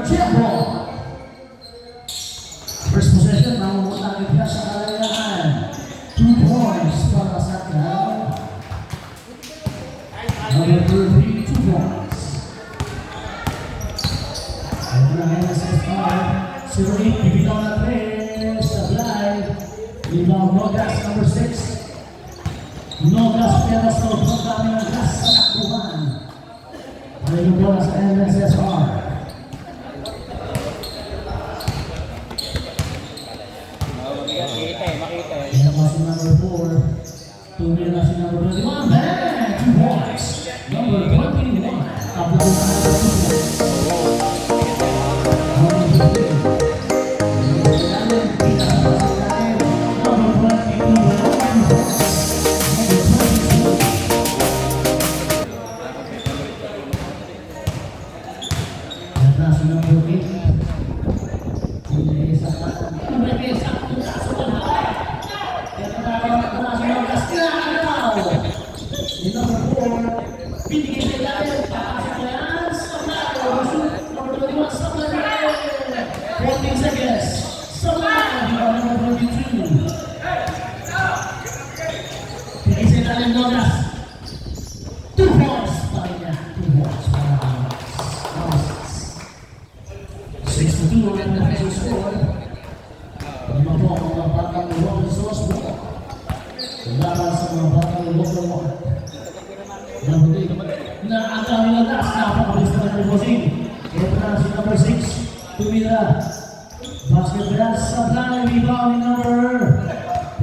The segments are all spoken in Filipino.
Jeffro. First possession, mamumutang ito sa kalayaan. 2 points para sa Cal. Number 30, 2 points. Ayun na ngayon sa SR. 0-8, bibitaw na 3 sa blind. Rebound Nogas, number 6. Nogas, pero sa utong kami ng gas sa takbuhan. Ayun po na sa NSSR. Ayan pa si number 4. Tumira na si number 21. Man, 2 points. Number 21. Tapos na number 14 seconds. Salah, number 22. Pinisi natin Nogas. 2 points pa rin niya. 2 points para Nogas. 6-2 ang defensive score. Lima po ang mga batang Roman Sosbo. Laban sa mga batang Roman. Na ang kami Nogas. Napakabilis na nag-reposing. Ito na si number 6. Tumira. Basket pass sa blind. Rebound number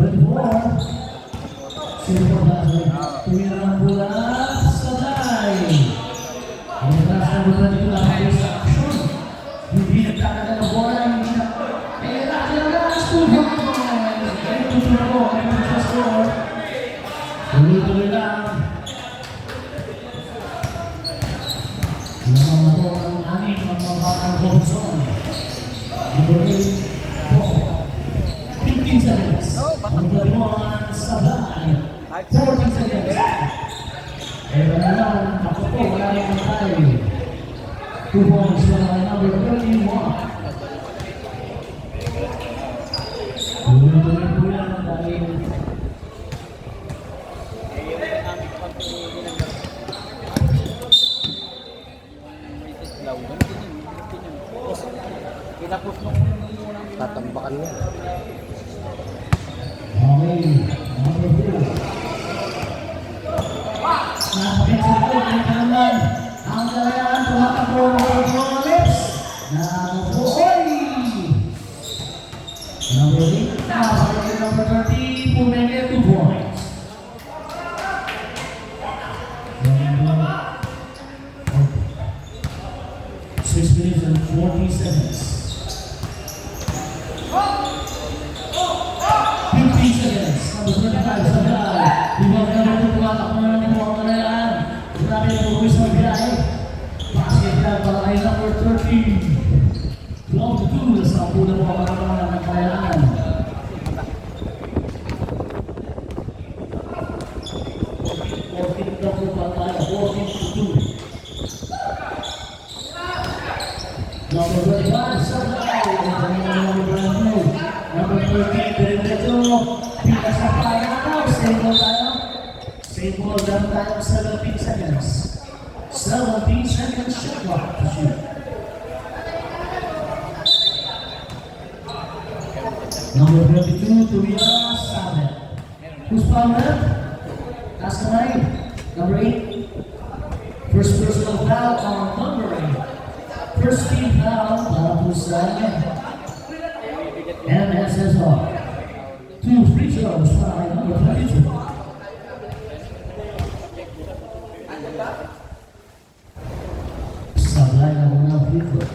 24. Sino po ba? Tumira ng bola sa blind. Ang pass na bola dito na kayo sa action. Hindi nagkakaga ng bola. Hindi na. Eh, laki na lang. Studio. Ay, tutura po. Ay, tutura sa score. Tuloy-tuloy lang. Naman po ang aning mga batang Robinson. Number 8, 15 seconds. Number 1, Sabay. 14 seconds. Pero na lang, ako po, wala rin ang tayo. 2 points para number 31. Tuloy-tuloy po yan dahil tatambakan niya. okay, number 2. Napakita po ang kanan. Ang kalayaan, tumatakbo ng Rolex. Nakakuhoy. Number 8, napakita number 30, pumenge 2 points. Number 6 minutes and 40 seconds. 15 seconds. Number 25 sa biyahe. Ibang na rin tumatak mo na nito ang kalayaan. Grabe na po sa biyahe. Basket yan para kay number 30. 12-2 sa pula po ang kalayaan ng kalayaan. 14-2 pa tayo. 14-2. Number 25 sa biyahe. Number 13, Diretso, pila sa pagkakaw, save ball tayo. Save ball lang tayo 17 seconds. 17 seconds shot clock to shoot. Number 22, Tumira, Samet. Who's fouled left? Taas kamay. Number 8. First personal foul on number 8. First team foul para po sa NSSR. 2 free throws para number 22. Sablay na mga free throw.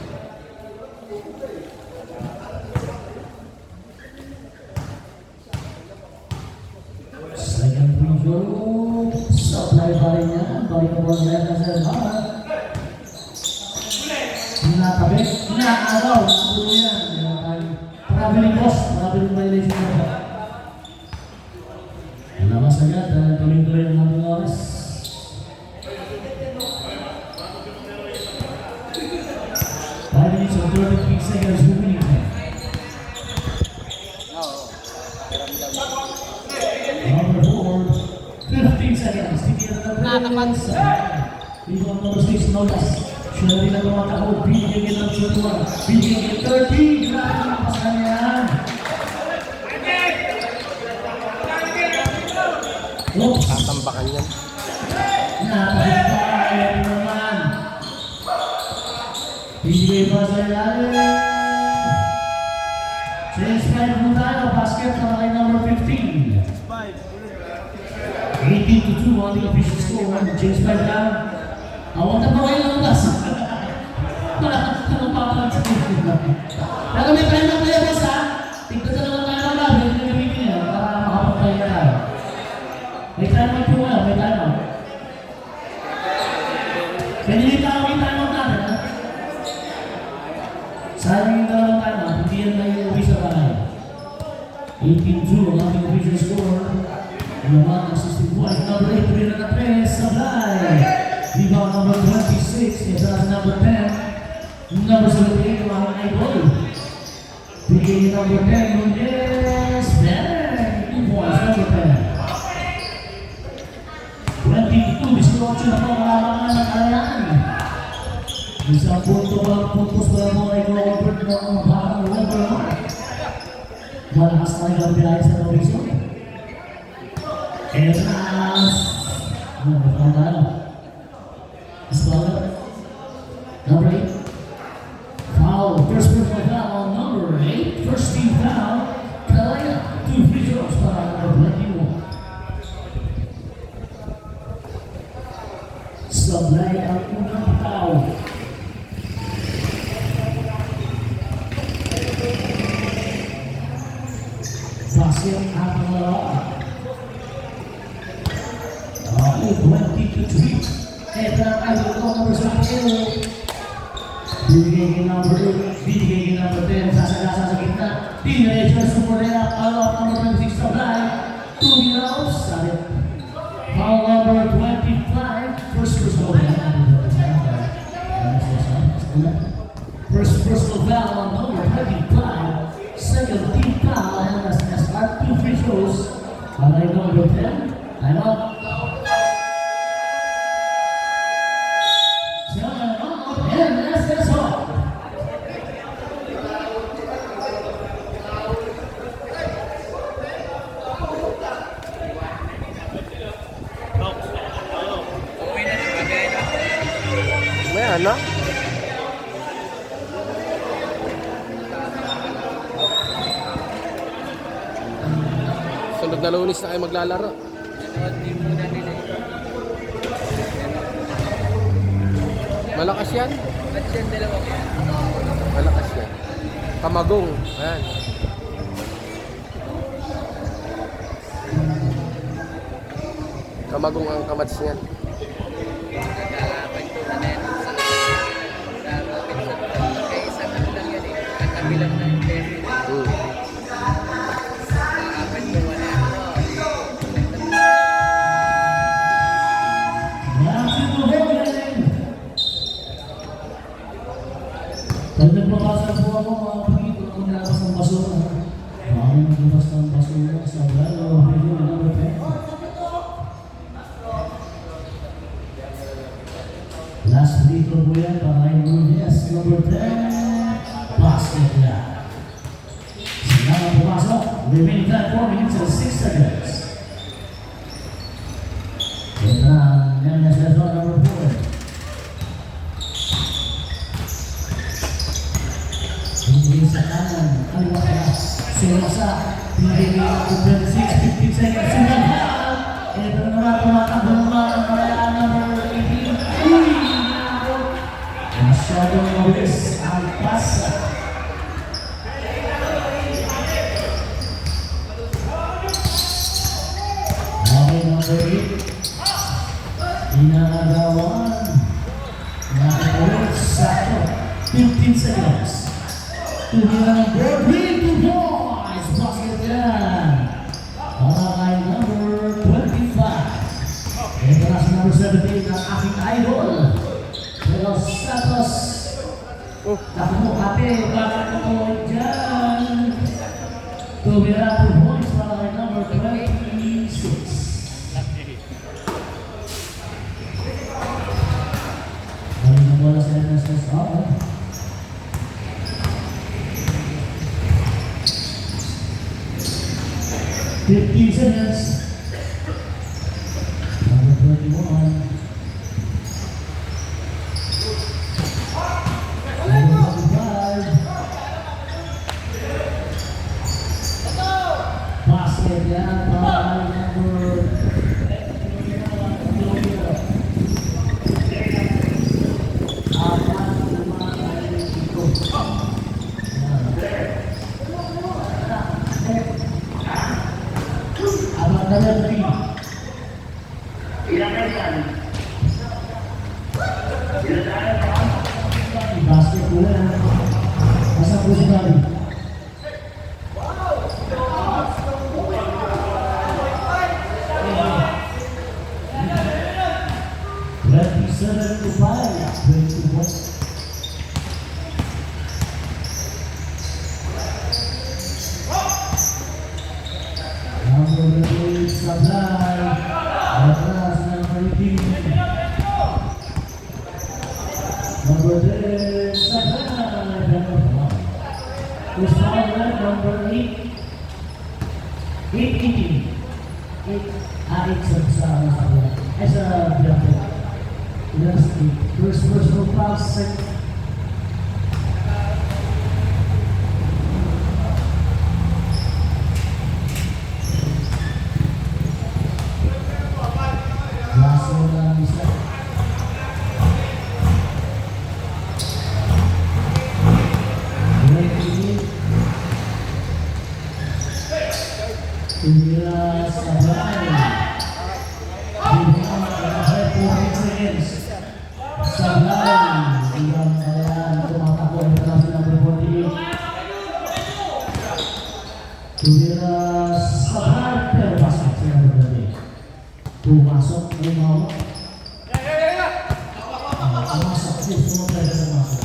Second free throw. Sablay pa rin niya. Balik na po ang NSSR. Nakabit. Nakaraw. Nakulo yan. Traveling boss, traveling violation na po. Labas agad dahil tuloy-tuloy ang ating oras. Minutes of nakakapag. Rebound number 6, Nolas. Siya rin ang tumatakbo. Binigyan ng shoot 1. Binigyan ng 30. Grabe ang pasahan yan. Oops. Tatambakan yan. Napakita naman. Binigay pa sa ilalim. Change 5 mo tayo. Basket na kay number 15. 18-2 on the official score. Change 5 down. Awag na pa kayo ng ulas. Anong papalag sa team? Pero may time na tayo, boss, ha? Tignan na naman tayo ng labi. Hindi na gamitin yan para makapagpahin na tayo. May time out po kayo. May time out. Pinilita ako yung time out natin, ha? Sayang yung dalawang time out. Hindi yan na yung uwi sa bahay. 18-2 ang ating official score. Naman ang 61. Number 8, rin na press. Sablay. Rebound number 26, ito na number 10. Number 78, ang mga idol. Bigay number 10, Nunez. Better. 2 points, number 10. 22, diskotso na po, kalamangan ng kalayaan. Isang punto pa lang, puntos pa lang mo ay Robert ng parang Robert. Malakas na yung biyahe sa Robinson. Eras. Ano ba ang talo? Number 8. Foul. First personal foul on number 8. First team foul. Kalaya. 2 free throws para number 21. Sablay ang unang foul. Basket ang pangalawa. Okay, 22-3. Ito ang idol ko, number 7. Binigay kay number 8, binigay kay number 10, sasagasa sa gitna. Teenager, Superera, follow-up number 26, Sablay. 2 minutes, salit. Foul number 25, first personal foul. First personal foul on number 25, second team foul, and as SR 2 free throws. Para number 10, time out. May ano? Sunod na Lunes na kayo maglalaro. Malakas yan. Malakas yan. Kamagong. Ayan. Kamagong ang kamats niyan. Pag nagbabasa po ako, mga pagkito kung nabas ng basura. Bakit nagbabas ng basura sa lalo? Video na number 10. Last free throw po yan para kay Nunez, number 10. Basket na. Sila na pumasok. Remaining time 4 minutes and 6 seconds. Ito na, Nunez na number 4. Hindi sa kanan, kaliwa ka. Sulasa, hindi na 26, 15 seconds. Sugal ha! Ito na naman, tumatakbo naman ang kalayaan number 18. Uy! Masyadong mabilis ang pasa. Okay, number 8. Inagawan. Nakapulot, sakto. 15 seconds. Tumira ng board, 3 points! Basket yan! Para kay number 25. Ito na si number 17 ng aking idol. Pero Santos. Naku mo, ate, bakit na po dyan? Tumira 2 points para kay number 26. MSSR. 15 seconds. Number 21. Number 25. Basket yan para number basket bola masa sekali. Berarti 7-5, 21. Number 8 Sablay, atrás number 18. Number 10 Sablay, who's number 8. 8-18. 8 sa ay sa Bilato. First personal foul, second. Last one lang isa. Tumira Sablay. 14 seconds. Sablay. Ilang kaya tumatakbo ang pagkasi number 48. Tumira Sablay. Pero basket sa number 38. Pumasok. Pumasok. Pumasok. Sumunod tayo sa pumasok.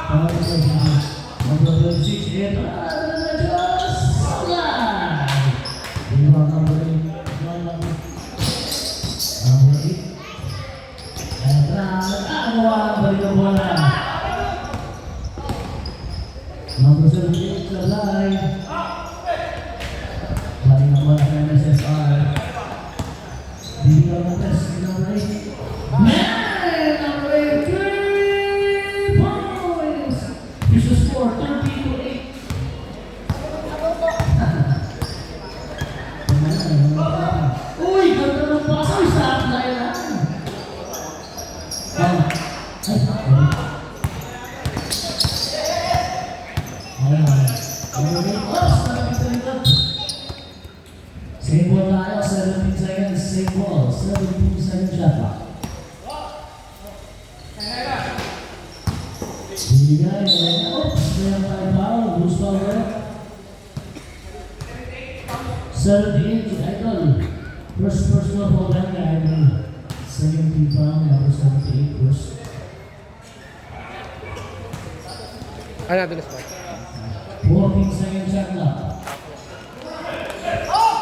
Number 26. Ito. Number 78 Sablay. Balik naman ang MSSR. Bigyan ng test number 8. Number 8, 3 points. This is score 30-8. Uy, ganda ng pass. Uy, Sablay lang. Same ball tayo, 17 seconds, same ball, 17 seconds shot clock. Bigay, oops, meron tayo foul, loose foul red. 78, Idol. First personal foul down kay Idol. 17 foul, number 78, first. Ano natin na spot? 14 seconds shot clock.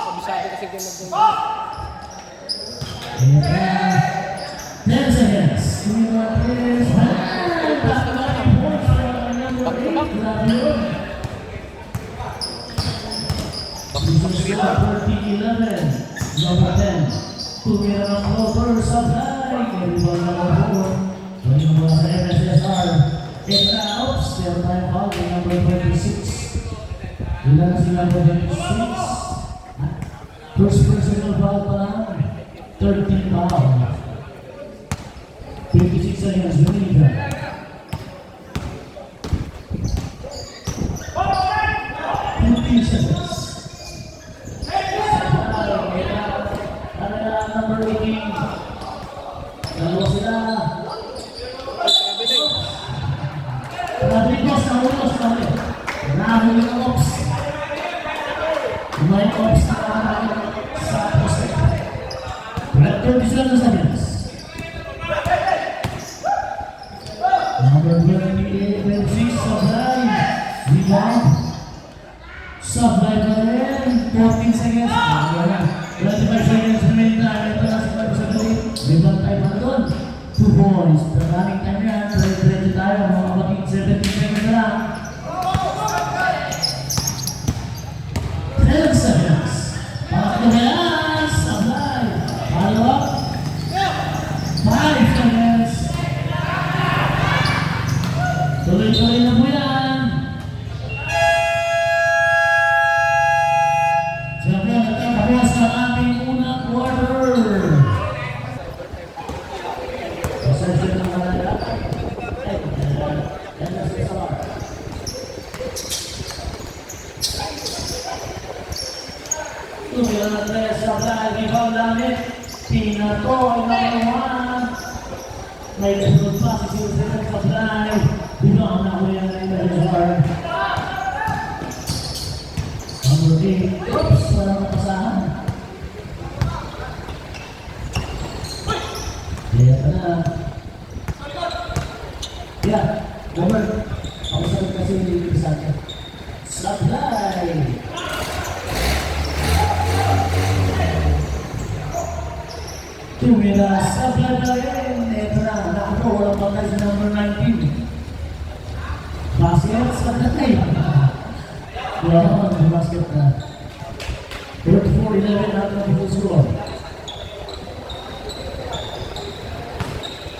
Kabisado kasi kayo mag-goal. 10 seconds. Back-to-back. Number 11. Number 10. Tumira ng floater sa fly. Everyone number 4. Balik mo sa MSSR. Extra outs. Meron tayong foul kay number 26. Ilan si number 26? First personal foul pa lang. 13 foul. 26 seconds. Remaining. 15 seconds. Number 18. Dalawa sila. Rodriguez na ulos kami. Nahuli ng ops. May ops na sa poste. 37 seconds. Number 28, 26, Sablay. Rebound. Sablay pa rin. 14 seconds. 25 seconds remaining time. Ito na si Sablay. Rebound tayo pa doon. 2 points. Maraming time yan. Diretso tayo. Mga kapatid, 17 seconds na lang. 10 seconds. Pangatlo yan. Sablay. Follow up. 5 seconds. Tuloy-tuloy na po yan. Siyempre, nagtatapos ang ating unang quarter. Pasensya ng malala. Yan na si Samar. Tumira na tayo sa Sablay. Rebound namin. Pinatoy na naman. May kasunod pa si Susan sa Sablay. Rebound na ulit ang Rizal. Ang routine. Oops! Walang napasahan. Kaya ka na. Yeah, over. Ako sabi kasi hindi sa akin. Sablay! Tumira, Sablay na rin. Ito na, naku, walang patay sa number 19. Basket, Sablay. Wala naman ang basket na. 34-11 natin ang full score.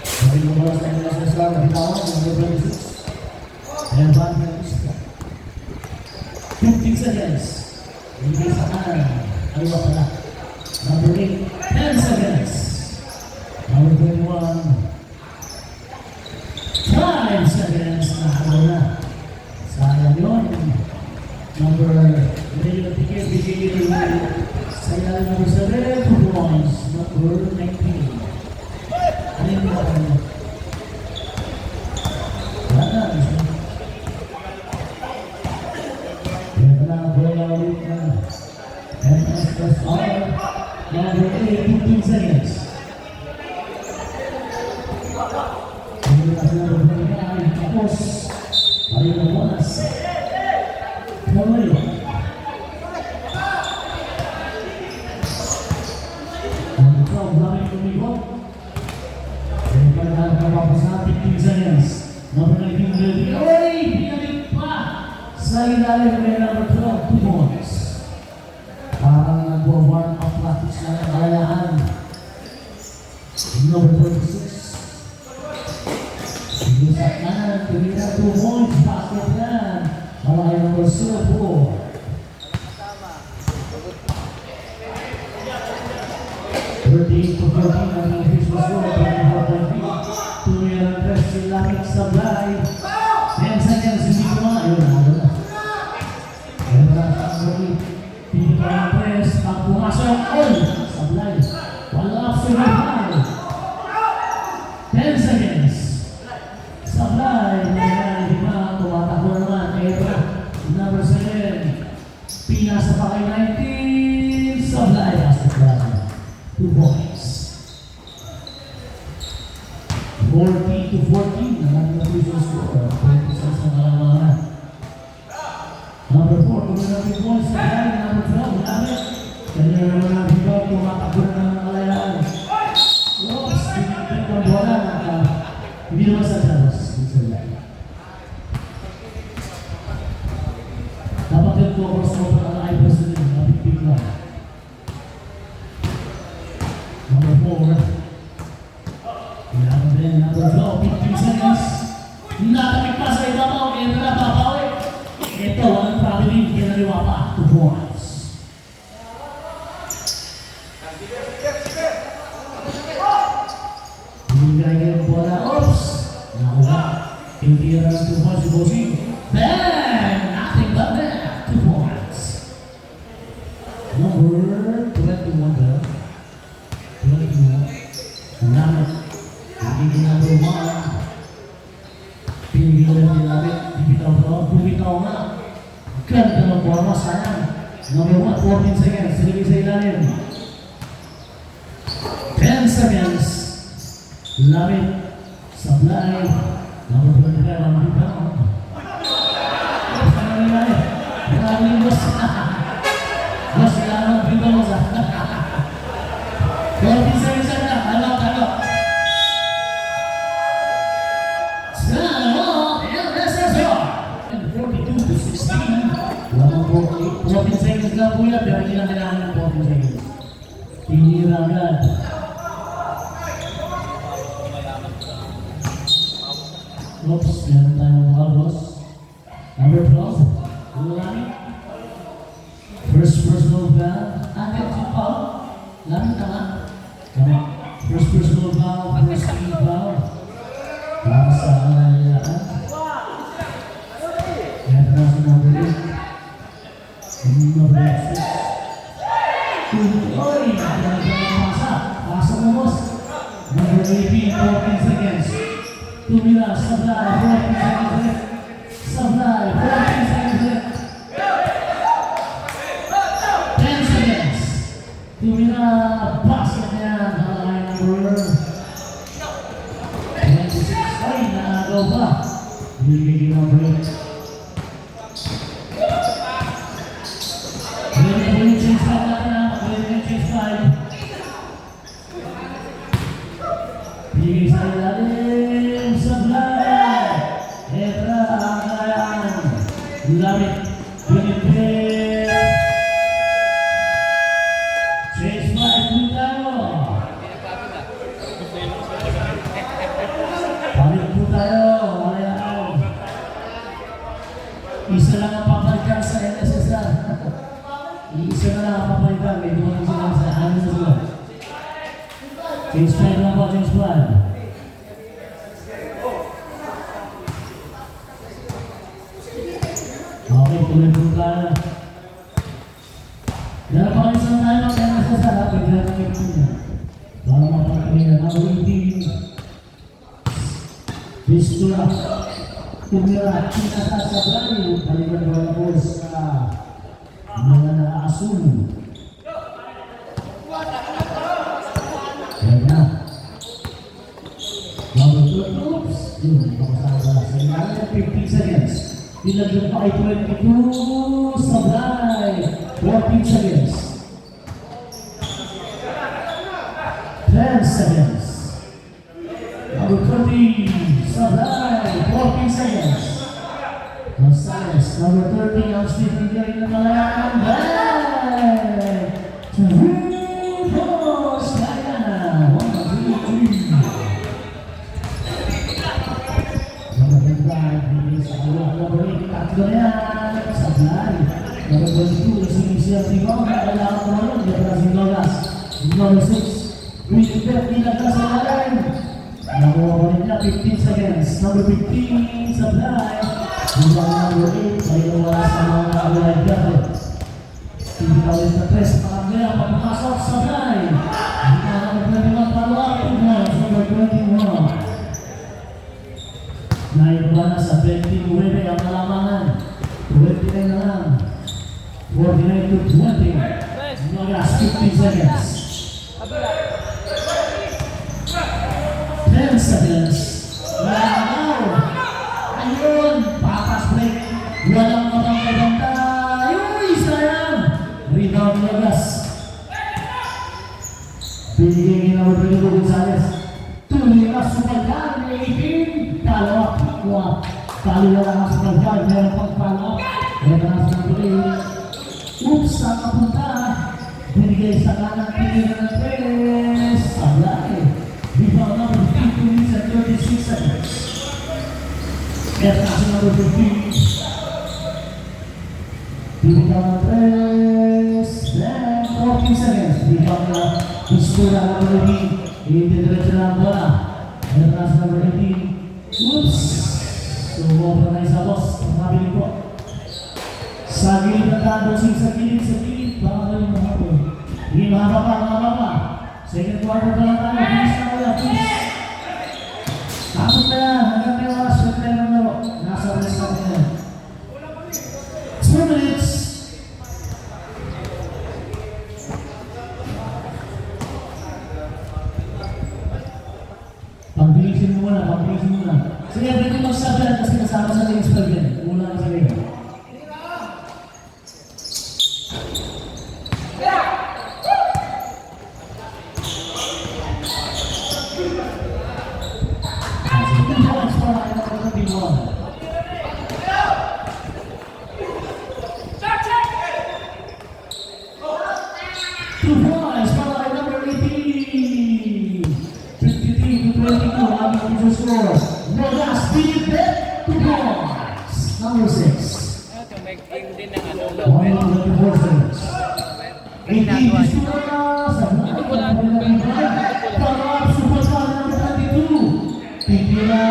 Sabi mo ba sa inyo sa star, bitawan, number 26. Ayan ba ang lista? 15 seconds. Ibigay sa kanan. Aliwa pala. Number 8, 10 seconds. Number 21, 5 seconds. Nakalaw na. Sayang yun. Number, hindi na bigay sayang number 7, 2 points. Number 19. Ano yung mga kanya? Wala na. Kaya na, bola ulit na. MS plus R. Number 8, 15 seconds. Hindi na sila naman tapos. Pari na buwanas. Tuloy. Ang ikaw, lamang kumikot. Kaya pa na kapapos na 15 seconds. Number 19 ready. Ay! Pinalik pa! Sa ilalim may number 12, 2 points. Parang nag-warm up practice na ng kalayaan. Number 26. Sige sa kanan, tumira 2 points. Basket yan. Malaki number 0. 13 to 14 ang increase was score. 24-20. Tumira ng press si Lamik Sablay. 10 seconds, hindi ko mga. Ayun, nalo na. Ayun na, Sablay. Pinipay ang press. Ang pumasok. All! Sablay. Wala after the foul. 10 seconds. Sablay. Lima. Tumatakbo naman. Ayun na. Number 7. Pinasa pa kay 19. Sablay. Basketball. 2 points. 40 to 14. Ang official score. 26 na kalamangan. Number 4. Kung na 3 points. Sablay. Number 12. Lamit. Kanya naman ang hibaw. Tumatakbo na ng kalayaan. Oops. Pinipit ang bola. Hindi naman sa chance. Dapat yung focus mo pa ang eyebrows na rin. Napipig lang. Number 4. Kailangan din. Number 12. 15 seconds. Natamig pa sa ibabaw. Ito na papawi. Ito ang traveling. Kinaliwa pa. 2 points. Binigay yung bola. Oops! Nakuha. Tintira ng 2 points si Bossing. Bang! Nothing but that. 2 points. Number 21 ba? 21. Lamit. Hindi number 1. Pinigilan din namin. Bibitaw ka. Bumitaw nga. Ganda ng forma. Sayang. Number 1. 14 seconds. Silipin sa ilalim. 10 seconds. Lamit. Sablay. Number 25. Ang bitaw. Maraming boss. Boss, kailangan bitaw mo sa 14 seconds na. Talo. meron tayong foul, boss. Number 12, Lani. First personal foul. Agad si foul. Lani, tama? Tama. First personal foul, first team foul. Para sa kalayaan. Meron na si number 8. Number 6. Oy! Pasa. Pasa mo, boss. Number 18, 14 seconds. Tumira, Sablay, 14 seconds left. Sablay, 14 seconds left. 10 seconds. Tumira, basket niya. Nalay number 26. Ay, naagaw pa. Bibigyan ng break. Pwede change five natin ha. Pwede change five. Bigay sa ilalim. Sablay. Etra ang kalayaan. Lamit. Binipit. Change five po tayo. Palit po tayo. Kalayaan. Isa lang ang papalikan sa NSSR. Isa na lang ang papalikan. May dumating sila sa amin na sila. Change five lang po. Change five. Okay, tuloy po tayo. Dala pa kayo sa tayo ng NSSR. Pagkala ng ito niya. Para mapagkakaya. Number 18. Vistura. Tumira. Kinata sa Blay. Balikan ko ang boys sa mga nakaasul. Yan na. Number 2. Oops. Yun. Pakasama sa ilalim. 15 seconds. Nilagyan pa kay 22. Sablay. 14 seconds. 10 seconds. Number 20. Sablay. 14 seconds. Gonzales. Number 30. Ang speaking guy ng Kalayaan. Bye! Boss! Kaya na. 1, 2, 3. Number 25. Bibig sa kalawang. Number 8. Tatlo na yan. Sablay. Number 22. Ising siya Tibaw. Kailangan ko naman. Dito si Logas. Number 6. Winifred. Nilagay sa ilalim. Nakuha ko rin niya. 15 seconds. Number 15. Sablay. Bilang number 8, kayo wala sa mga nakalive dati. Hindi ka ulit na 3, pakagaya, pagpapasok sa Blay. Hindi ka nakapagpapag magpalawak, number 21. Naiba na sa 29 ang kalamangan. 29 na lang. 49 to 20. Nogas, 15 seconds. 10 seconds. Wow! Ayun! Papas break. Walang matang-bantay. Uy! Sayang! Rebound Nogas. Binigay ni number 22 Gonzales. Tuloy na Supalgan. 18. Follow-up. Follow-up ang Supalgan. Meron pang follow-up. Meron na sa number 8. Oops! Saan kapunta? Binigay sa kanan. Binigay ng 3. Sablay. Rebound number 15 minutes and 36 seconds. At nasa number 15. Bibigyan ng 3. Then 14 seconds. Bibigyan na Vistura number 18. Ididiretso na ang bola. At nasa number 18. Oops! Sumobra na isa boss. Pagkabili po. Sa gilid na tandosing sa gilid. Baka kayo mahapon. Hindi mahaba pa. Second quarter pa lang tayo. Please na wala. Please. Tapos na yan. Hanggang may oras. Huwag tayo ng laro. Nasa rest natin yan. 2 minutes. Pagbilisin mo muna. Sige, pwede magsabi lang kasi kasama sa next pag yan. Una ka sa rin. Score. Nogas, Philip Nag-game din ng ano, One lower. of the forces. 18 is to sa Follow-up super foul number 22. Pipila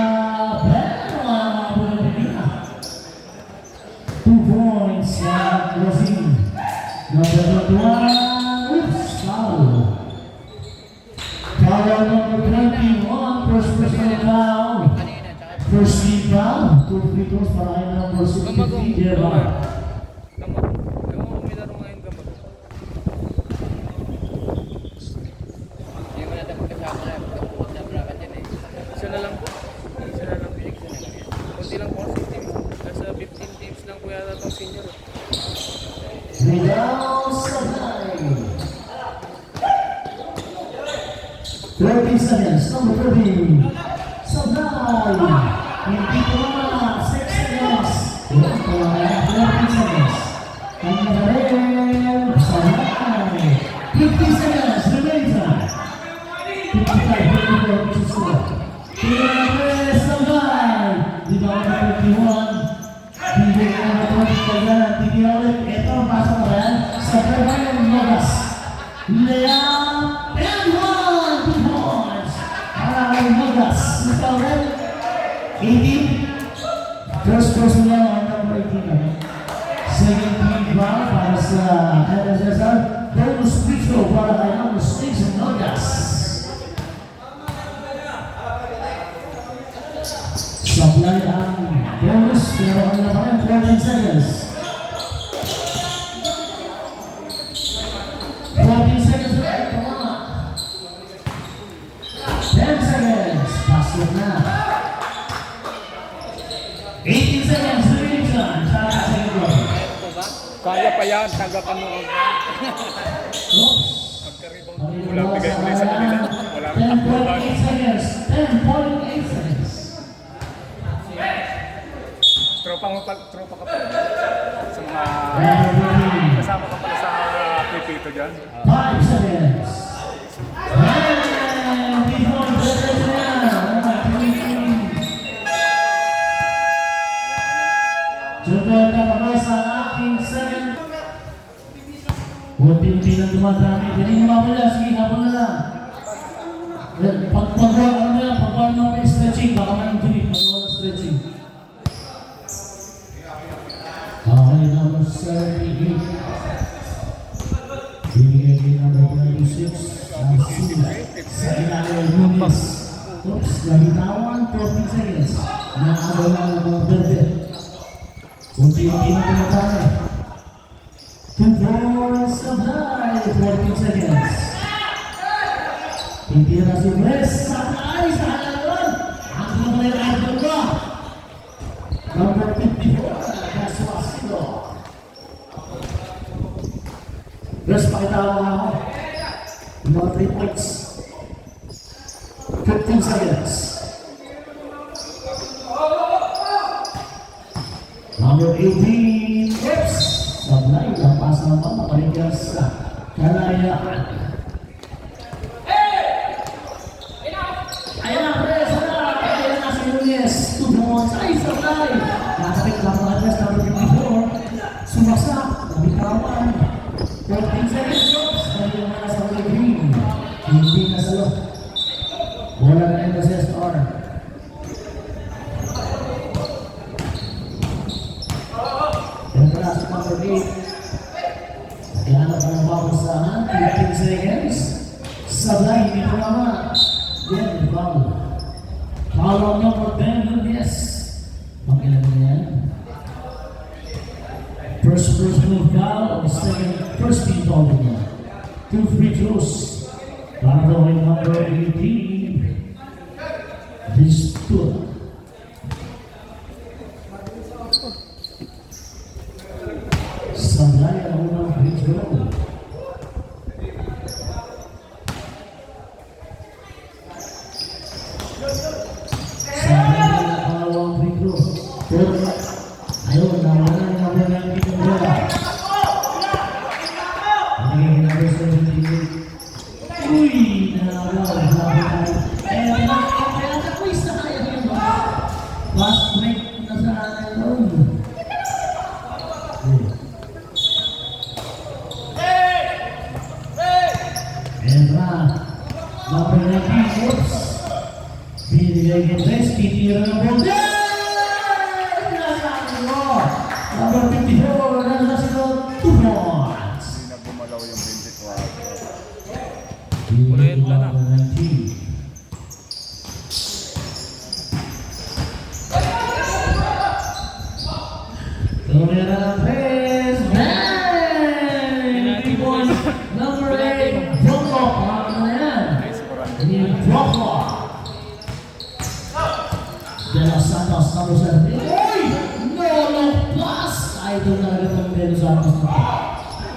Bella. 2 points Rosine. Number 21. Oops, foul. Foul number 21. First personal foul. Kanina, tsaka First team foul. 2 free throws para kay number 63. Jeba. gamag. Gamag, may laro ngayon gamag. Hindi mo natin magkasama na. Magkapuot na bracket yan eh. Isa na lang po. Isa na lang. Kunti lang po 16 teams. Nasa 15 teams lang po yata itong senior. Miguel Sabay. 30 seconds, number 30. Sabay. Hindi ko na 6 seconds. 30 seconds. Ang nagaling. Sabay. 50 seconds, remain time. 55, 54, susunod. Tingnan Sabay. Di ba ang 51? Hindi ko na pagkagan. Hindi ulit. Ito ang pasok na yan. Sa Permayan Mogas. Lea and 1. 2 points. Para kay Mogas. Ito ulit. 18. First person lang ang number 18. Second team foul para sa NSSR. Bonus free throw para kay number 6 and Mogas. Supply ang bonus, pero ang naman 14 seconds. 14 seconds ulit, tama. 10 seconds, pasok na. 18 seconds, remaining time. Sa second row. Ito ba? Kaya pa yan. Tagapan mo. Oops. Wala bigay mo sa kanila. Wala 10.8 seconds. 10.8 seconds. Tropa ka pa. Sa mga kasama ka pala sa pipito dyan. 5 seconds. And before the Sunod na naman sa aking second. Unti-unti na dumadami. Hindi mo mapala. Sige, hapon na lang. Pagpagawa mo may stretching. Baka man tuloy. Pagpagawa ng stretching. Okay, number 78. Binigay din number 26. Ang sila. Sa ilalim ng Nunes. Oops, nabitawan. 14 seconds. Nakagawa na ng mga berde. Unti-unti na dumadami. 2 points of high. 14 seconds. Titira si Wes. Sakay sa halalan. Ang naman yung idol ko. Number 54. Swasilo. Wes, pakita mo nga ako. Yung mga 3 points. 15 seconds. Number 18. Oops. Sablay. Lampas naman. Makaligyan sa Kalayaan. Ayan na, Pres! Ayan na si Nunes! 2 points! Ay, sabay! Nakapit lang ang address number 54. Sumasak! Nabitawan! 14 seconds drops! Dahil naman na sa Holy Green. Hindi na salo. Bola na NSSR. Yung class number 8. Kaya na pa ng bakusahan. 15 seconds. Sabay, hindi po naman. Yan, foul. Foul number 10, yes. Makilang na yan. First personal foul, first team foul niya. 2 free throws. Para daw ay number 18. This two. Sablay ang unang free throw. Ayun, naman ang mga ng pinagdala. Ang ginagawa sa pinagdala. Uy! Nalawa. And number 19, oops. Binigay kay Tres, titira ng ball. Number 54, Nalasino, 2 points. Hindi na bumalaw yung 24. Binigay kay number 19. Tumira ng Tres, bang! 3 points, number 8, Drop-off. Ano na yan? Nice score. Ni Drop-off. De Los Santos, number 7. Uy! No plus! Idol na agad ng De Los Santos na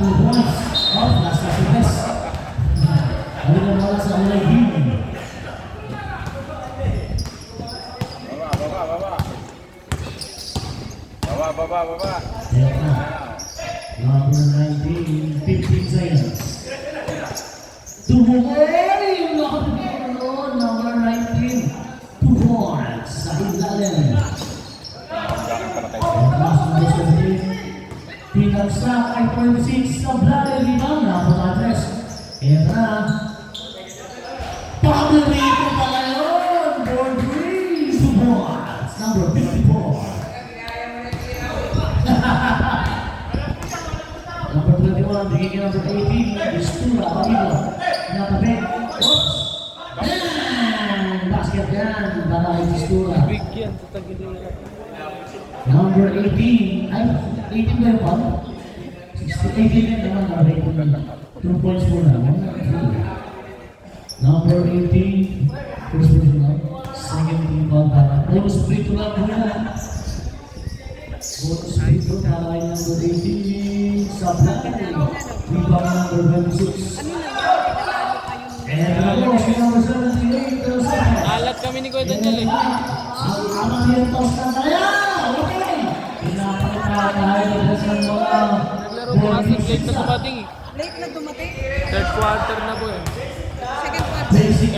2 points. Oh, last na fitness. Ano na wala sa ulay game? Baba. Ayan na. Number 19, 15 seconds. Tumuhay! Number 19, 2 points. Sa ilalim. Gano'n pala tayo. And last number 17, pinagsak ay 26 sa Blade Rebound na Potatres. Ayan na. Paborito pala yun! Board 3, 2 points. Number 54. Number 21, bigay ka number 18, Istura, Pabilo. Natabi. Oops! Bang! Basket yan. Para kay Istura. Bigyan, tatagilin nila. Number 18, ay, 18 ba yung pang? 18 din naman na rating. 2 points muna. Number 18, first person lang. Second team ball para. Bonus free to lang muna. Bonus free to para kay number 18, Sablay. Rebound number 26. And ako, si number 78, Del Santos. Alat kami ni Kuya Daniel eh. Ang amang yung toss na tayo! Okay! Pinapakita tayo sa mga Naglaro ko kasi late na dumating eh. Late na dumating. Third quarter na po eh. Second quarter. basic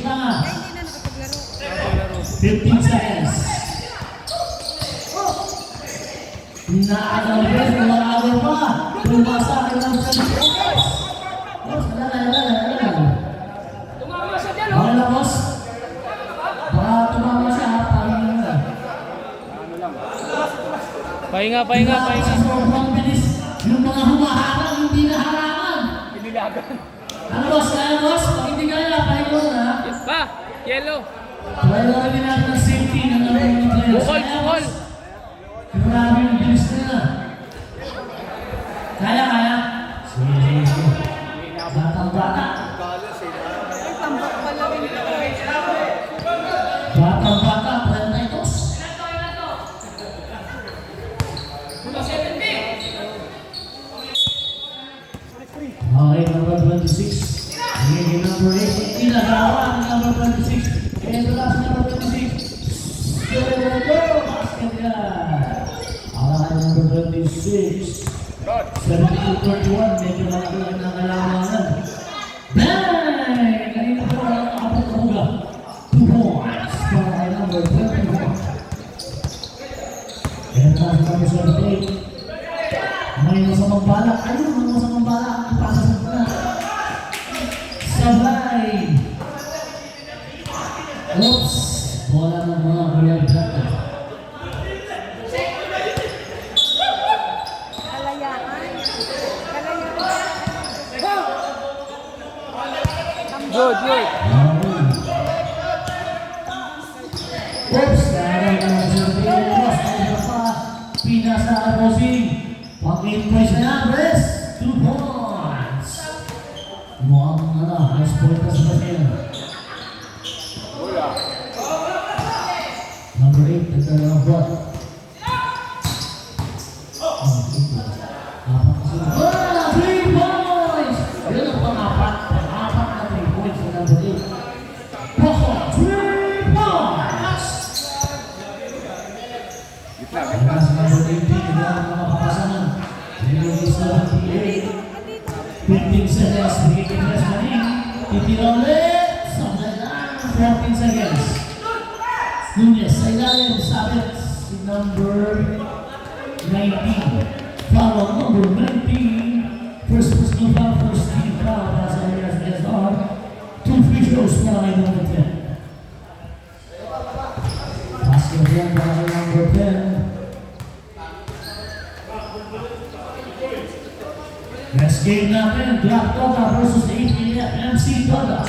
na. Ay, hindi na nakapaglaro. Naglaro. 15 seconds. Naagalabes, wala pa. Tumasa ka ng 7 seconds. Boss, wala. Tumama siya dyan Okay na, boss? Baka tumama siya, pahinga na. Pahinga. Sa sobrang bilis, yung mga humaharang, hindi na harangan. Ano, boss? Kaya, boss? Pag hindi kaya, pahinga mo na. Pa! Yellow! Kailangan din natin ng safety ng mga players. Bukol! Kaya, boss, grabe yung bilis nila. Kaya. Sige. Batang-bata. Ay, tambak pala rin ito. Batang-bata, 32. Okay, number 26. Hingin number 8. Inagawa ang number 26. And the last number 26. Go! Basket yan. Alakay number 26. 72-31. Medyo malaki ang nakalamangan. Bang! Kanina po ang kapag-kahuga. 2 points. Para kay number 24. And the last number 78. May masamang balak. Ayun, may masamang balak. Ang ipasasag na. Sabay. Oops. Bola ng mga Royal Dragon. Kalayaan. Good! Oops. Kaya naman sa Ross. Ano pa? Pinasa Rosing. Pag-invoice na yan, Bres. 2 points. Mukhang high score ka sa Brazil. Number 8, nagkaroon ng block. 3 points! Yun ang pang-apat. Pang-apat na 3 points sa number 8. Poko, 3 points! Ang nasa number 18, nagkaroon ng mga papasanan. Binigay 78. 15 seconds, bigay kay Tres Manin. Titira ulit. Sa dalang, 14 seconds. Nunez, sa ilalim, sabit si number 19. Foul number 19. First personal foul, first team foul. Nasa Elias Ezra. Cruz para kay number 10. Basket yan para kay number 10. Next game natin, Black Dota versus MC Dota.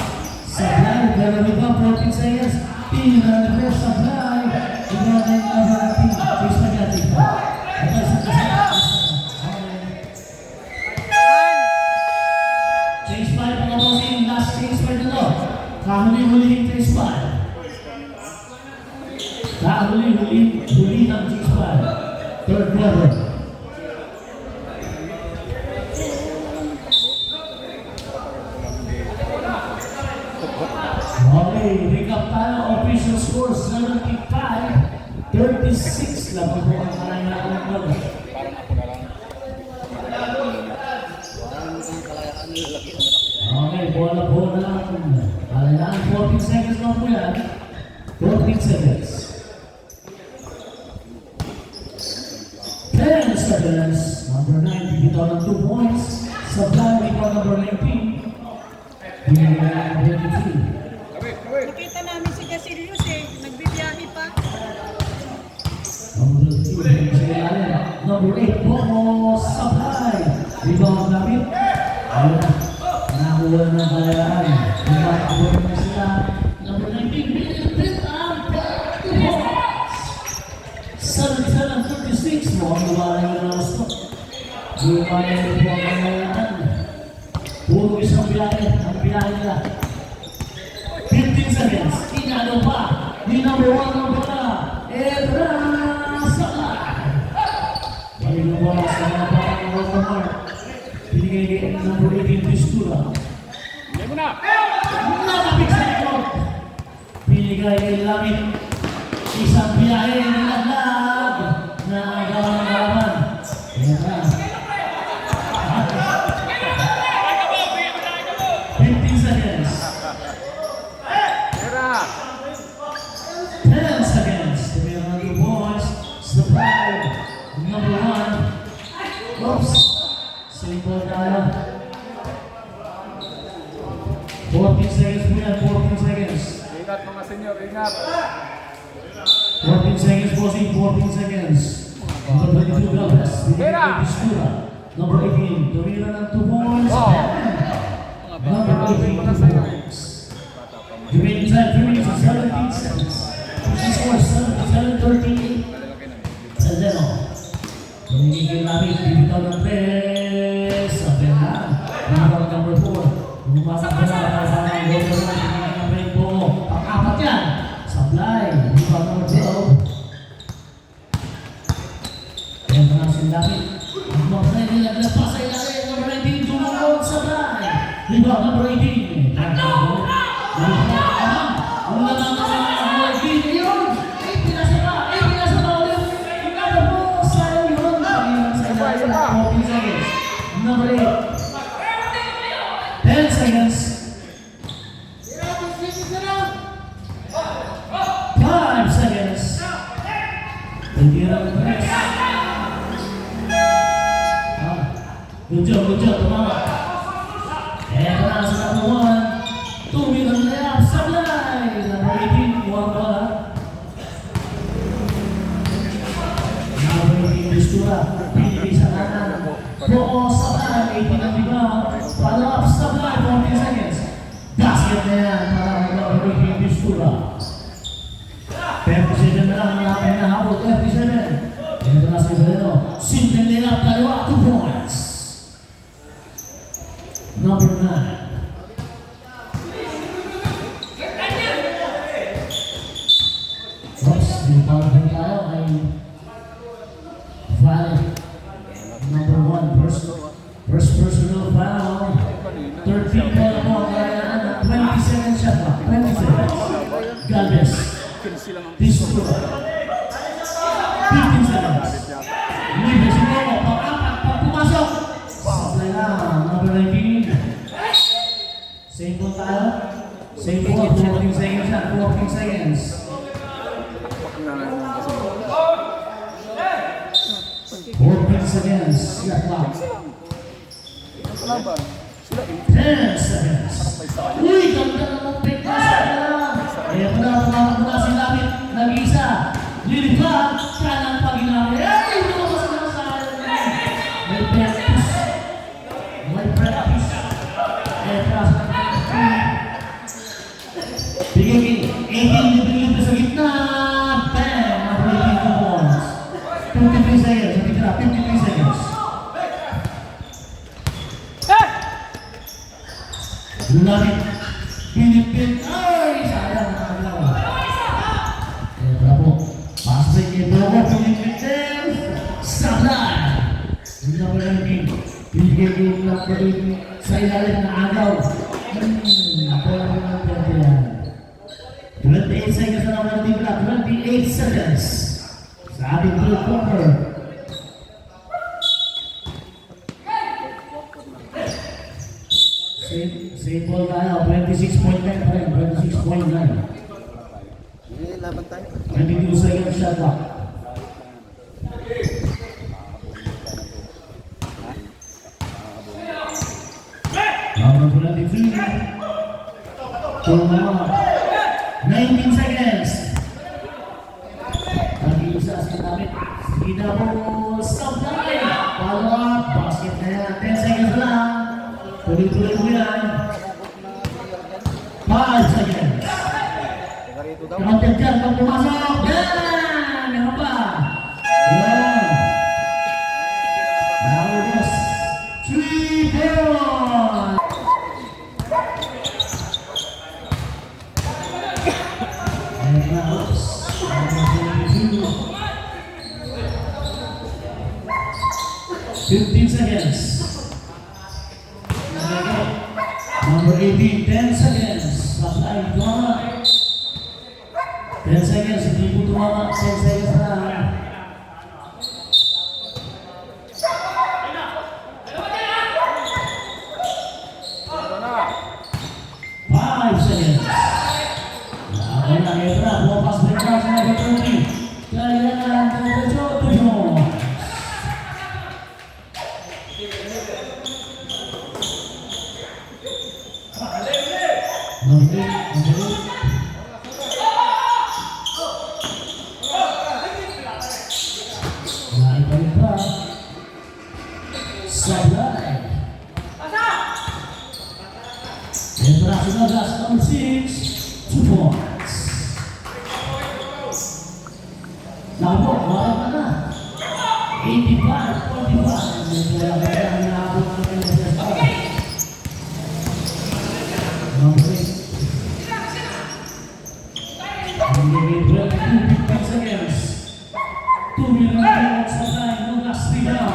Supply, Gallery Bomb, 14 seconds. Tingin na natin, Supply. Tingin na natin, Chase Magati. Ito, isang Chase 5 ang abosin, last Chase 5 na to. Kahuli-huling Chase 5. Kahuli-huli ang Chase 5. Third quarter. Okay, recap tayo. Official score 75-36 lang po ang kalayaan ng goal. Okay, bola na lang. Kalayaan 14 seconds lang po yan. 14 seconds. 10 seconds. Number 9, bigitaw ng 2 points. Supply, bigitaw number 19. Bigitaw ng 23. Nakita namin si Casilius eh. Nagbibiyahe pa. Number 8, Bobo Supply. Rebound namin. Ayun na. Nakuha na ng kalayaan. Rebound na sila. Number 19, Bilipit ang 2 points. 77-36 mo. Ang lumalang yun ang gusto. Lumalang yun po ang kalayaan. Puro isang biyahe. Ang biyahe nila. 15 seconds. Inano pa. Ni number 1 ng bola. Ebra Supply. Balik bola sa mga parang Rotomar. Pinigay kay number 18 Pistura. Hindi mo na! Nakapit sa likod. Pinigay kay Lamit. Isang biyahe nilaglag na agawan ng kalaban. Ebra. 15 seconds. Tira! 10 seconds to be on the boards. Supply, number 1. Oops. Simple tayo. 14 seconds po yan, 14 seconds. Ingat mga senyor, ingat! 14 seconds po si 14 seconds. Number 22 Galvez. Tira! Number 18, tumira ng 2 points. Number 18, 2 points. Remaining time, 3 minutes and 17 seconds. She scores 7-13. Sandero. Tumigil namin, bibitaw ng press. Sabi na. Bibitaw number 4. Bumasak na para sa mga goal na number 8 po. Pang-apat yan. Supply. Bibitaw number 12. Kaya na si David. Ang mga play nila pa sa ilalim. Number 19, tumawag Supply. Bibitaw number 18. Ang lamang sa mga yun! Ay, pinasama ulit! Ano po, sayang yun! Pag-ilang sa ilalim, 14 seconds. Number 8. 10 seconds. 5 seconds. Tira ng press. Good job, tumama. Eto na sa number 1. 2 minutes layup, Supply. Number 18, buwang bola. Number 18, Pistura. Pinili sa kanan. Buo, Supply. 18 ang rebound. Follow up, Supply. 14 seconds. Basket na yan para number 18, Pistura. 37 na lang ang namin na habol. 37. Ito na si Valero. Simple layup, kaliwa, 2 points. Number 9. Oops, pinipawag tayo ay foul. Number 1, first personal foul. 13 po na po ang kayaan at 20 seconds shot clock. 20 seconds. Galvez. Pistura. 15 seconds. Libre si Bobo. Pang-apat. Pag-pumasok. Supply na. Number 19. Same po tayo. Same po. 14 seconds na. 14 seconds. 14 seconds. Shot clock. 10 seconds. Uy, ganda naman pick Bigay 18 libre sa gitna. Bam! Number 18 to balls. 53 seconds. Sa titira, 53 seconds. Lumapit. Pinipin. Ay! Sayang. Bravo. Pass break kay Bogo. Pinipin din. Sablay. Number 19. Bigay yung number 8 sa ilalim na agaw. Bola ng Gantian. 28 seconds na naman din na. 28 seconds. Sa ating third quarter. Same ball tayo. 26.9 pa rin. 26.9. Laban tayo. 22 seconds shot clock. Number 22. Tumama. 19 seconds. Nag-iusa sa damit. Sige na po. Sablay. Follow up. Basket na yan. 10 seconds lang. Tuloy-tuloy mo yan. 5 seconds. Kamantin dyan. Pag pumasok. Yan. Meron pa. Yan. Naubos. 3 points. And now, number 22. 15 seconds. Number 18, 10 seconds. Supply, tumama. 10 seconds, hindi po tumama. 10 seconds na. Five seconds. Ayan na, ito na. Bumapas break na sa number 20. Kaya na, tuyo. Number 8. Naibalik pa. Sablay. International last number 6. 2 points. Naku, wala pa na. 85-45. Kaya naabot na rin sa SSR. Number 8. Hindi 22 seconds. 2 minutes sa time. No last rebound.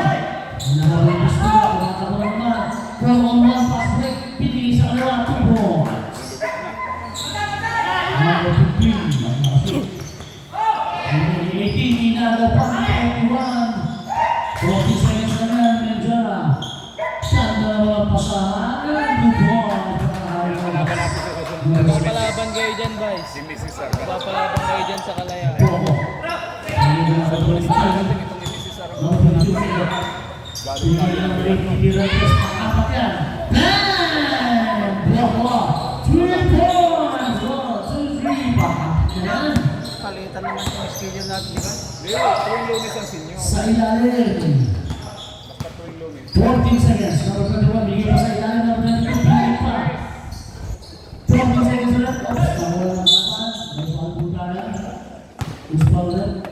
Nakalinis na. Kumakaroon naman. From on one pass break. Pinili sa kalawa. 2 points. Number 15. 18. Inagaw pa. 21. 40 seconds na yan. Menjara. Sanda naman pasahan. 2 points. Papalaban kayo dyan, guys. Si Mrs. Sir. Papalaban kayo dyan sa Kalayaan. Bogo. Itong ni Mrs. Sir. Number 2. Number 8. Nagiragis. Apat yan. Bam! Bogo. 3 points. 1, 2, 3. Pakat yan. Palitan naman yung schedule natin, di ba? Leo, tuwing lunes ang sinyo. Sa ilalim. Basta tuwing lunes. 14 seconds. Number 21. Bigay pa sa ilalim. Number 22. Bigay pa. 14 seconds left. Oops. Nawala ng laban. May foul po tayo. Who's foul left?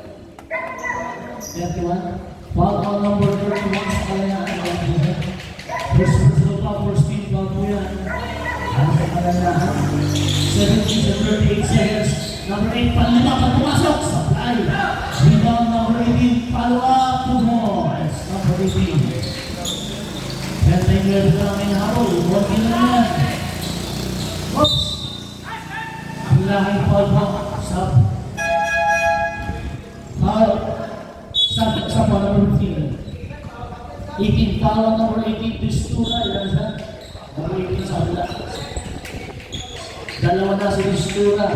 31. Foul on number 31 sa Kalayaan. First personal foul, first team foul po yan. Ang sa Kalayaan. 17 to 38 seconds. Number 8, panlima, pag pumasok. Supply. Rebound number 18. Follow up. 2 points. Number 18. 10 time left na ang inahabol. 1 kill na yan. Oops! Ang lahing foul po. Sa foul number 15. 18 foul on number 18. Distura. Ilan siya? Number 18 sa abila. Dalawa na si Distura.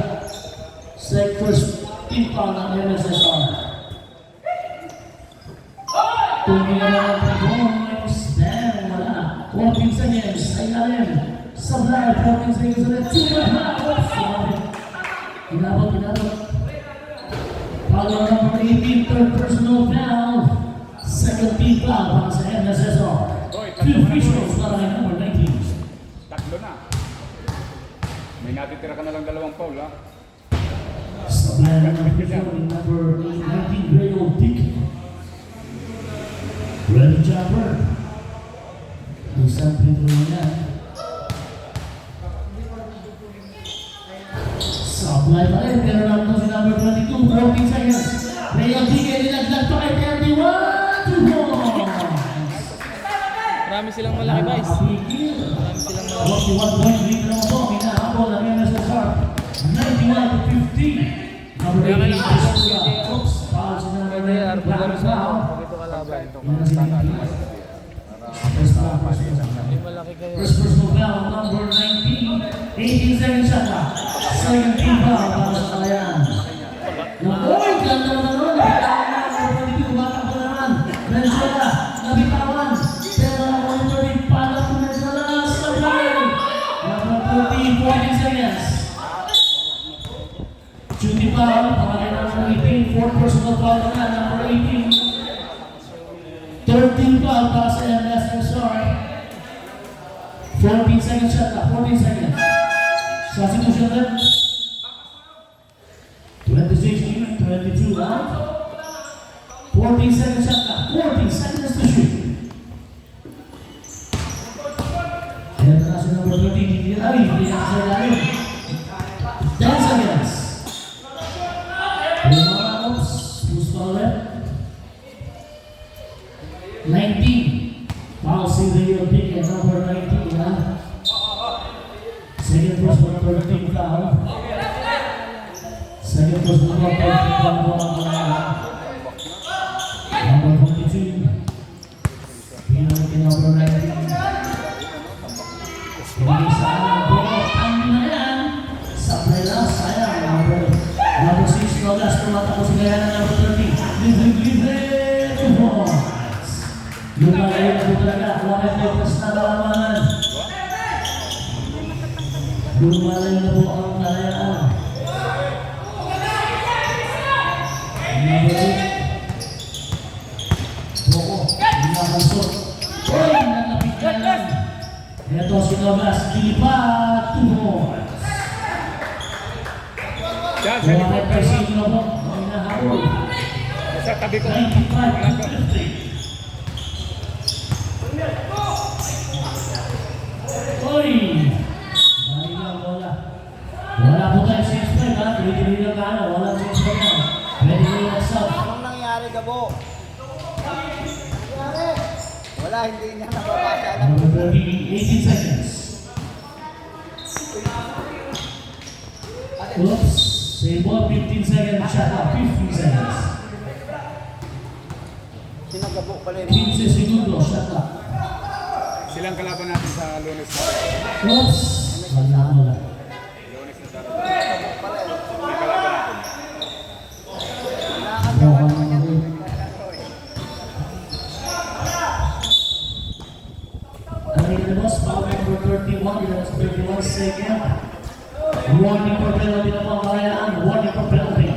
First team foul ng MSSR. Tumingin na ng 3 points. Damn, wala. 14 seconds. Ay lalim. Sablay, 14 seconds ulit. 2 Inabot. Foul on number 18, third personal foul. Second team foul para sa MSSR. 2 free throws para kay number 19. Tatlo na. May natitira ka na lang 2 foul, ha? Supply number 4, number 19, Gray Old Dick. Ready jumper. Isang Pedro yan. Supply pa rin, pero naman si number 22, 14 seconds. Gray Old Dick, nilaglag pa kay 31, 2 points. Marami silang malaki, guys. Apigil. Marami silang malaki. 41 point lead na naman po. Hinahabol ang MSSR. 91-50. Number Kaya 18, kailangan ko Joshua. yung Oops, foul si number 19, Kaya Black Arbolaro sa foul. ito kalaban. Yan si Nicky. First foul, first foul. May malaki kayo. First personal foul, number 19. 18 seconds shot clock. Second team foul para sa Kalayaan. Oy, ganda naman nun. Nabitawan na. Number 22, tumatakbo naman. Venezuela, nabitawan. Pero number 30, pala po Venezuela. Supply. Number 30, 14 seconds. Shooting foul, para kay number 18. Fourth personal foul na, number 18. 13 foul para sa MSSR. 14 seconds shot clock, 14 seconds. Substitution then. 26, 22 out. 14 seconds shot clock, 14 seconds to shoot. Ayan na si number 30, hindi sa ilalim. 10 seconds. Oops, who's foul left? 19. Foul si Rio Dick at number 19, ha? Second first for number 13 foul. Second first for number 13 foul po ang number 42. Pinag number 19. Hindi sayang po. Ang na yan. Supply lang, sayang. Number 6, Rodas, tumatakbo si Gaya na number 30. Libre, 2 points. Lumalayo na po talaga. Lakit Lopez na kalamanan. Lumalayo na po ang Kalayaan. Number 8. Boko, hinakansot. Uy, nalapit na lang. Ito si Rodas, dilipat, 2 points. Yan, sa likod ka naman. Hinahabol. Sa tabi ko. 95-50. Oy! Dahil lang wala. Wala po tayo 6-5 ha. Tuloy-tuloy lang ka na. Wala 6-5 na. Pwede kayo nag-sub. Anong nangyari, Gabo? Wala, hindi niya nababasa. Alam ko. Number 30, 18 seconds. Oops. Save ball, 15 seconds. Shot up, 15 seconds. Sinagabo pala yun. 15 segundos. Shot up. Silang kalaban natin sa Lunes. Oops. Wala. Lunes na darating. May kalaban natin. Nakakagawa naman yan. Boss, foul number 31, it was 31 second. Warning for penalty na po ang Kalayaan. Warning for penalty.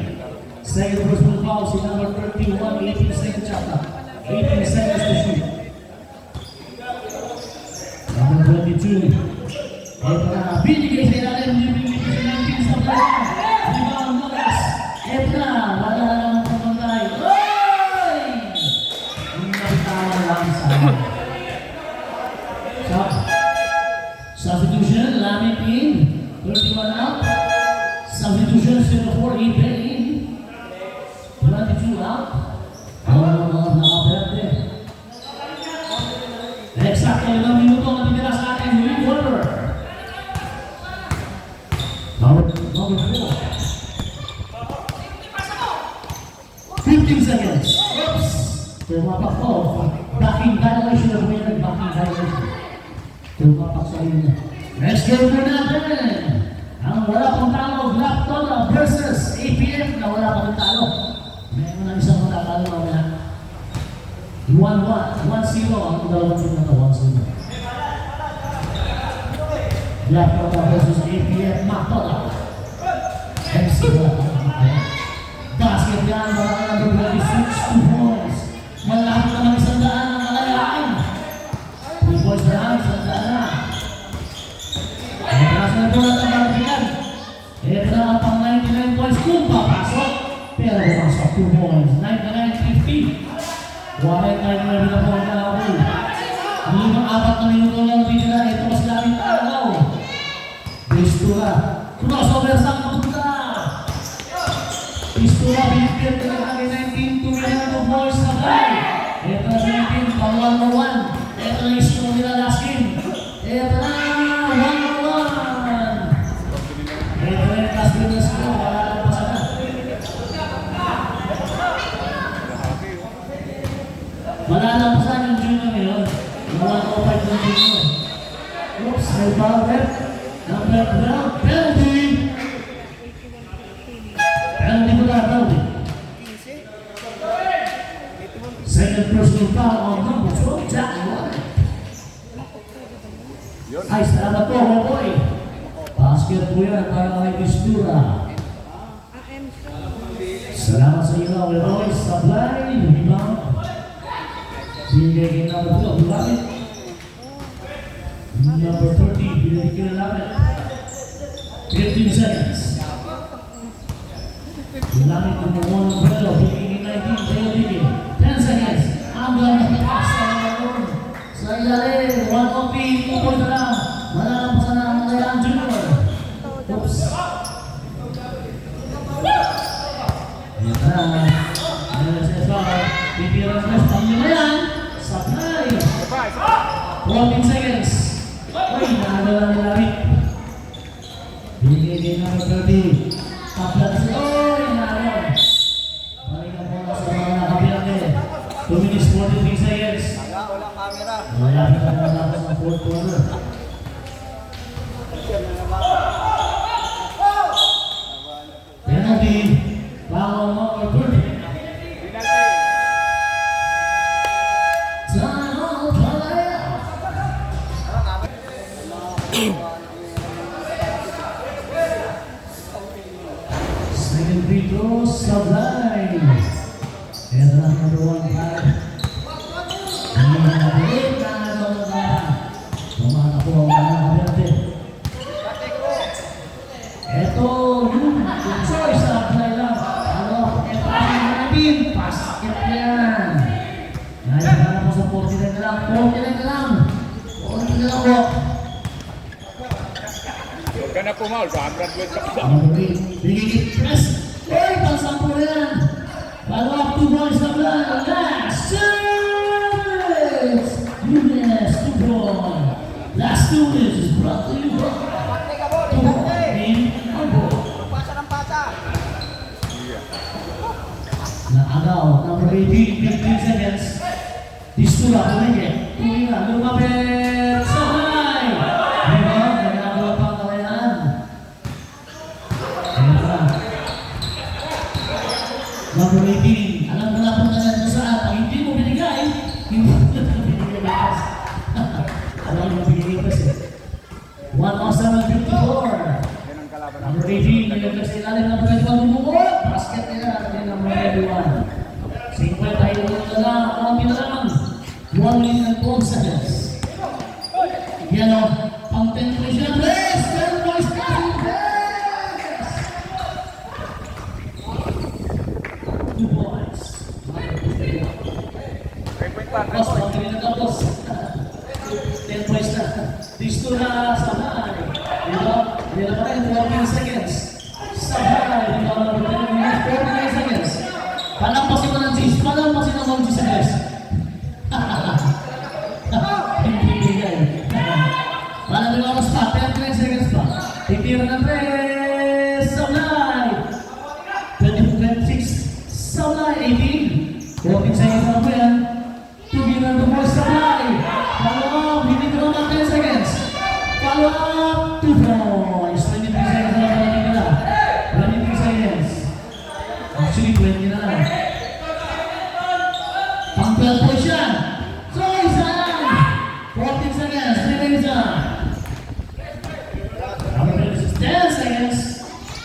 Second personal foul, si number 31, 18 seconds shot clock. 18 seconds to shoot. Number 22. Ito na, binigay sa ilalim, binigay sa 19 sa Kalayaan. Rebound Moras. Ito na, wala na lang pamantay. Oy! Hindi na bitawan lang sa substitution, Lamin in, 31 out. Substitution, 04, Ipe in, 22 out. Nakaperte. Eksakto 5 minuto ang natitira sa ating huling quarter. Number 4. 15 seconds. Oops! Tumapak po. Backing violation of winner, backing violation. Tumapak sa inyo. Next game po natin. Ang wala pang talo, Laptona versus APF na wala pang talo. Mayroon na isang matatalo mamaya. 1-1, 1-0 ang dalawang team na ito, 1-0. Laptona versus APF, Laptona. MC basket yan, mga number 26, 2 points. Malapit naman 100 ang Kalayaan. 2 points na lang, 100 na. Ang taas na po natin ang 2 points. 99-50. 1-9 na po na ako. Apat na minuto lang rin na ito mas lamit araw. Pistura. Crossover sa kapunta. Pistura, binipir ka ng 19 to Milano Boys na play. Ito na 19, pang 1-1. Ito na yung score nila last game. Ito na, 1-1. Ito na yung last game na score. Wala lang pa sana. Wala lang pa sana yung junior ngayon. Wala ko pa yung junior. Oops, may foul rep. Number 12, penalty. Penalty ko na, penalty. Second personal foul on number 12, Jack White. Ay, salamat po, Hoboy. Basket po yan para kay Pistura. Salamat sa iyo, Hoboy. Supply, rebound. Binigay kay number 12, Lumit. Number 30, binigay kay Lumit. 15 seconds. Lumit number 1, number 12, binigay kay 19, Tayo Bigay. 10 seconds. Hanggang natakas sa mga sa ilalim, 1 OP, 2 point na lang. Malalang pa sana ang Malayan Junior. Oops. Ayan na. Ayan na siya sa pipiran mo. Pang-lima yan. Supply. 14 seconds. Uy, nakagala nila rin. Binigay number 30. Kaplat siya. Uy, nakagala. Balikan po na sa mga nakabilang din. 2 minutes 43 seconds. Walang camera. Wala na natapos ang fourth quarter. Penalty, foul number 30. Time out, Palaya. Second free throw, Sublime. And number 1 five. Ito yung choice sa play lang. Ano? Ito ang natin. Basket yan. Ngayon na po sa 49 na lang. 49 na lang. 49 na lang po. Huwag ka na pumaul, baka graduate ka pa. Bigigit press. Eh, pang-sampo na yan. Follow up 2 points na plan. Last chance! Nunes, 2 points. Last 2 minutes is brought to you by Pasa ng pasa. Naagaw, number 18, 15 seconds. Pistura, kumigit. Tumira, lumapit sa high. Diba? Nagagawa pa ang kalayaan. Ayan na. Number 18, alam mo na po na yan saan. Pag hindi mo binigay, hindi mo binigay lakas. Alam mo binigay kasi. 107-54. Number 18, nilagay sa ilalim ng pwede bumukot. Basket nila, natin ang mga 51. 51 na lang, konti na lang. 1 minute and 12 seconds. Yan o, pang 10 points na press! 10 points na press! 2 points. Tapos, konti na tapos. 10 points na. Pistura sa high. Diba? Diba pa rin, 14 seconds. Sa high. Diba? 49 seconds. Palampasin mo ng G's. Palampasin mo ng G's sa guys. Hindi bigay. Malamig oras pa. 10 seconds pa. Titira na press. Sablay. 26. Sablay. 18. 14 seconds na po yan. Tugiran na po Sablay. Follow up. Hindi ko naman 10 seconds. Follow up. 2 points. 23 seconds na lang nila. 23 seconds. Actually, 20 na lang. Pang 12 points yan. So, isa lang. 14 seconds. 3 minutes na. Number 10 seconds.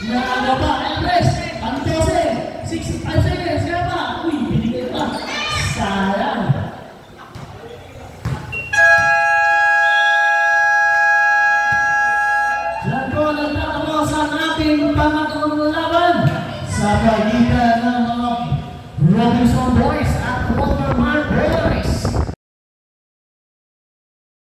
Naaga pa. Empress. Pang 12. 65 seconds. Kaya pa. Uy, binigay pa. Sayang. Diyan po nagtatapos ang ating pangatlong laban sa pagitan ng mga Stepping Stone Boys.